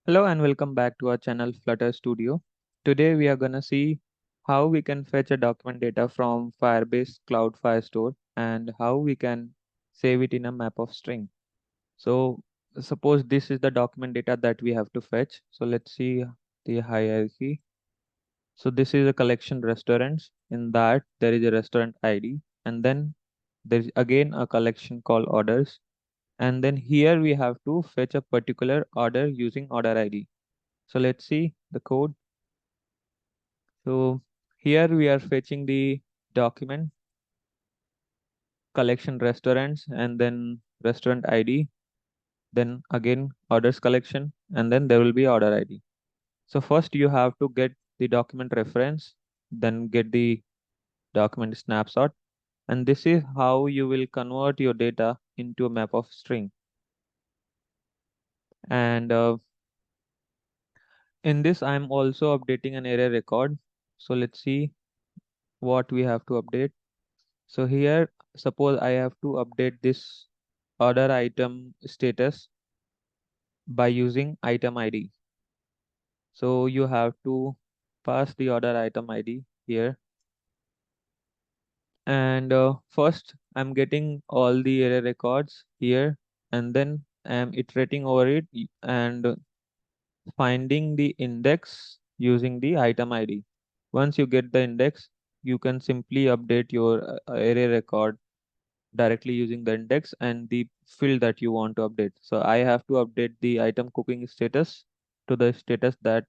Hello and welcome back to our channel Flutter Studio. Today we are gonna see how we can fetch a document data from Firebase Cloud Firestore and how we can save it in a map of string. So suppose this is the document data that we have to fetch. So let's see the hierarchy. So this is a collection restaurants. In that there is a restaurant ID and then there is again a collection called orders. And then here we have to fetch a particular order using order ID. So let's see the code. So here we are fetching the document collection restaurants and then restaurant ID, then again orders collection, and then there will be order ID. So first you have to get the document reference, then get the document snapshot, and this is how you will convert your data into a map of string. And in this, I'm also updating an array record. So let's see what we have to update. So here, suppose I have to update this order item status by using item ID. So you have to pass the order item ID here. And first, I'm getting all the array records here, and then I'm iterating over it and finding the index using the item ID. Once you get the index, you can simply update your array record directly using the index and the field that you want to update. So I have to update the item cooking status to the status that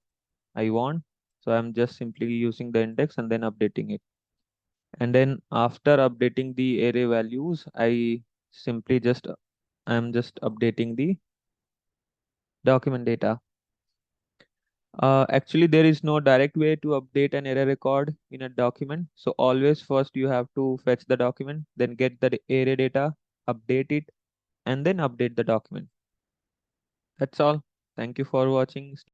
I want. So I'm just simply using the index and then updating it. And then after updating the array values, I'm just updating the document data. Actually, there is no direct way to update an array record in a document. So always first you have to fetch the document, then get the array data, update it, and then update the document. That's all. Thank you for watching.